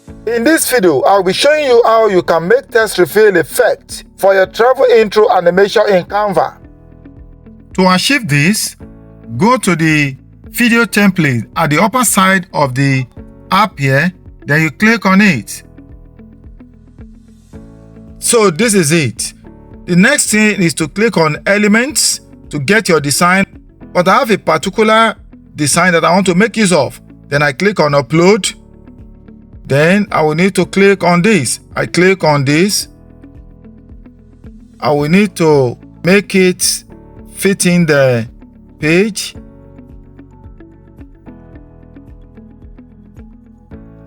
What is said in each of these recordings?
In this video, I'll be showing you how you can make text reveal effect for your travel intro animation in Canva. To achieve this, go to the video template at the upper side of the app here, then you click on it. So this is it. The next thing is to click on elements to get your design, but I have a particular design that I want to make use of. Then I click on upload. Then I will need to click on this. I click on this. I will need to make it fit in the page.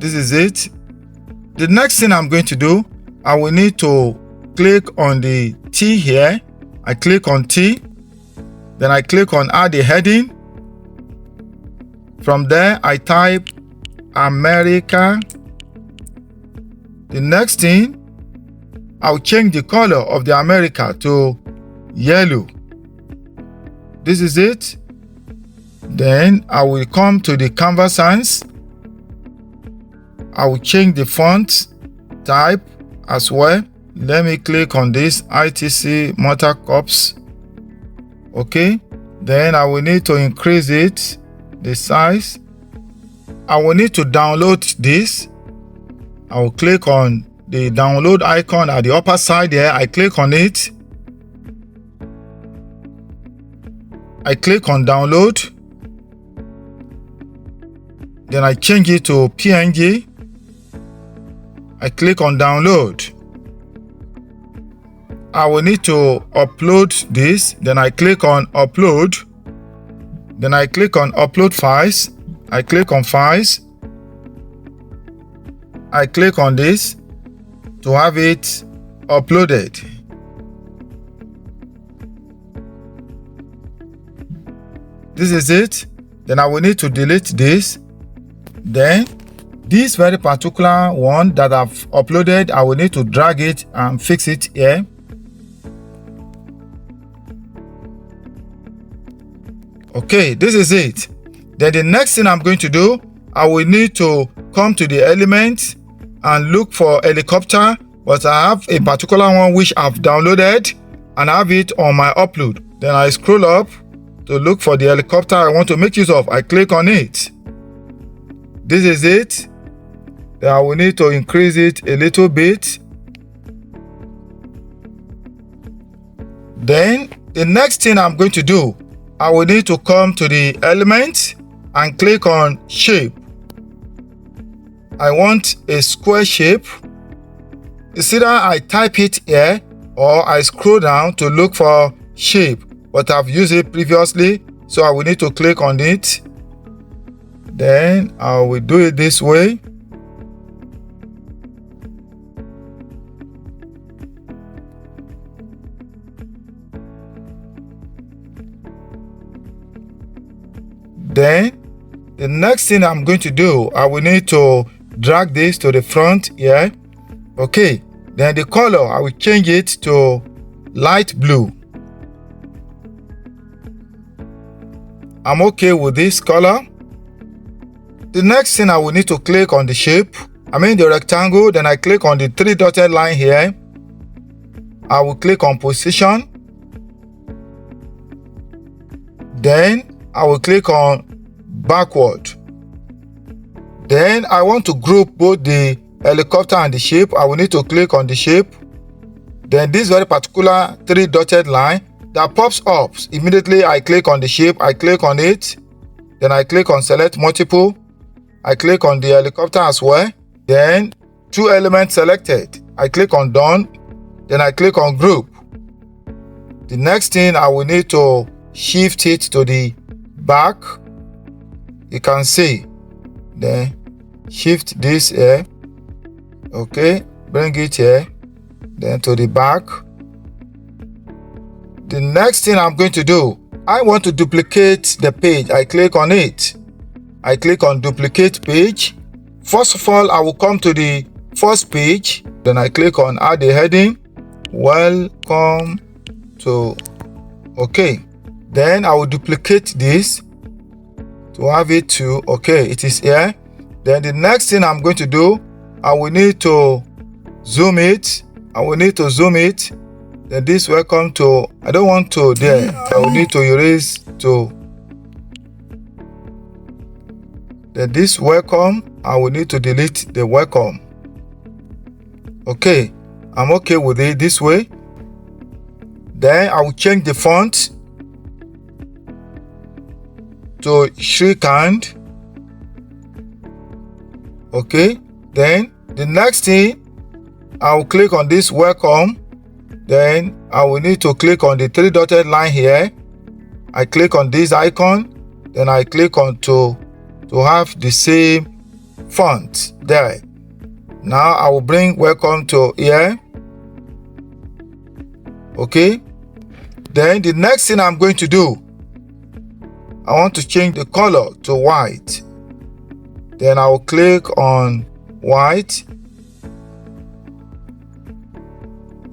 This is it. The next thing I'm going to do, I will need to click on the T here. I click on T. Then I click on add a heading. From there, I type America. The next thing, I'll change the color of the America to yellow. This is it. Then I will come to the Canva Sans. I will change the font type as well. Let me click on this ITC Motor Corps. Okay. Then I will need to increase it, the size. I will need to download this. I will click on the download icon at the upper side here. I click on it. I click on download. Then I change it to PNG. I click on download. I will need to upload this. Then I click on upload. Then I click on upload files. I click on files. I click on this to have it uploaded. This is it. Then I will need to delete this. Then this very particular one that I've uploaded, I will need to drag it and fix it here. Okay, this is it. Then the next thing I'm going to do, I will need to come to the element and look for helicopter, but I have a particular one which I've downloaded and I have it on my upload. Then I scroll up to look for the helicopter I want to make use of. I click on it. This is it. Then I will need to increase it a little bit. Then the next thing I'm going to do, I will need to come to the element and click on shape. I want a square shape. It's either I type it here or I scroll down to look for shape, but I've used it previously, so I will need to click on it. Then I will do it this way. Then the next thing I'm going to do, I will need to drag this to the front here. Okay. Then the color, I will change it to light blue. I'm okay with this color. The next thing I will need to click on the shape, the rectangle. Then I click on the three dotted line here. I will click on position. Then I will click on backward. Then I want to group both the helicopter and the shape. I will need to click on the shape. Then this very particular three dotted line that pops up, immediately I click on the shape. I click on it. Then I click on select multiple. I click on the helicopter as well. Then two elements selected. I click on done. Then I click on group. The next thing, I will need to shift it to the back. You can see. Then shift this here. Okay, bring it here. Then to the back. The next thing I'm going to do, I want to duplicate the page. I click on it. I click on duplicate page. First of all, I will come to the first page. Then I click on add a heading. Welcome to. Okay. Then I will duplicate this to have it to. Okay, it is here. Then the next thing I'm going to do, I will need to zoom it. Then this welcome to, I don't want to there. I will need to erase to. Then this welcome, I will need to delete the welcome. Okay, I'm okay with it this way. Then I will change the font to shorthand. Okay, then the next thing, I will click on this welcome. Then I will need to click on the 3 dotted line here. I click on this icon. Then I click on to have the same font there. Now I will bring welcome to here. Okay. Then the next thing I'm going to do, I want to change the color to white. Then I will click on white.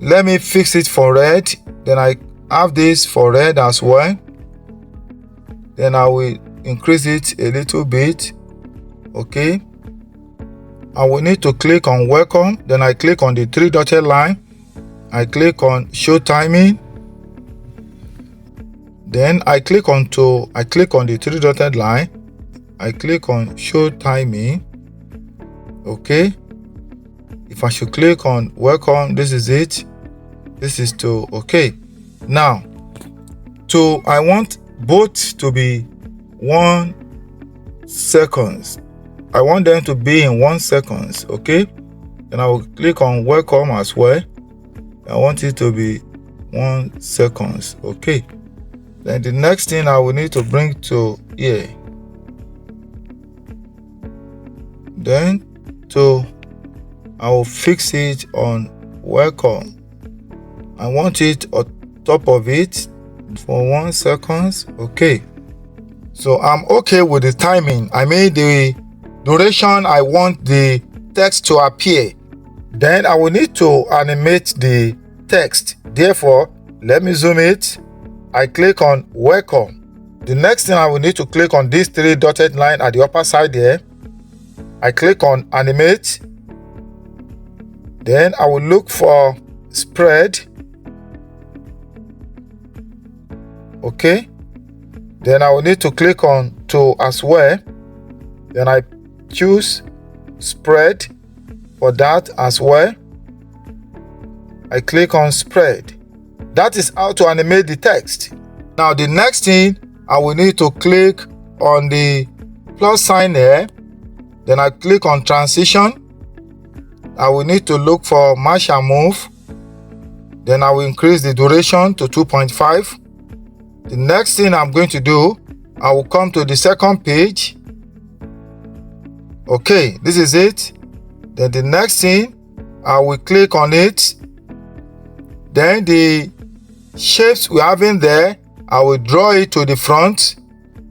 Let me fix it for red. Then I have this for red as well. Then I will increase it a little bit. Okay. I will need to click on welcome. Then I click on the 3 dotted line. I click on show timing. Then I click on the 3 dotted line. I click on show timing. Okay. If I should click on welcome, this is it. This is to, okay. Now, I want both to be 1 second. I want them to be in 1 second. Okay. Then I will click on welcome as well. I want it to be 1 second. Okay. Then the next thing I will need to bring to here. Then I will fix it on welcome. I want it on top of it for 1 second. Okay. So I'm okay with the timing. I made the duration I want the text to appear. Then I will need to animate the text. Therefore, let me zoom it. I click on welcome. The next thing I will need to click on this 3 dotted line at the upper side there. I click on animate. Then I will look for spread. Okay. Then I will need to click on to as well. Then I choose spread for that as well. I click on spread. That is how to animate the text. Now the next thing, I will need to click on the plus sign here. Then I click on transition. I will need to look for match and move. Then I will increase the duration to 2.5. The next thing I'm going to do, I will come to the second page. Okay, this is it. Then the next thing, I will click on it. Then the shapes we have in there, I will draw it to the front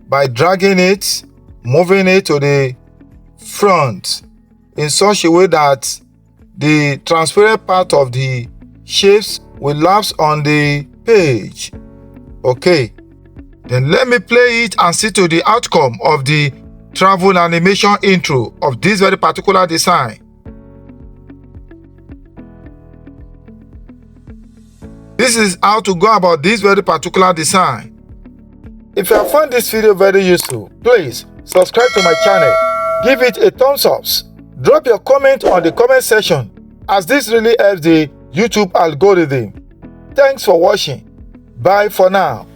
by dragging it, moving it to the front in such a way that the transparent part of the shapes will lapse on the page. Okay, then let me play it and see to the outcome of the travel animation intro of this very particular design. This is how to go about this very particular design. If you have found this video very useful, please subscribe to my channel, give it a thumbs up, drop your comment on the comment section as this really helps the YouTube algorithm. Thanks for watching. Bye for now.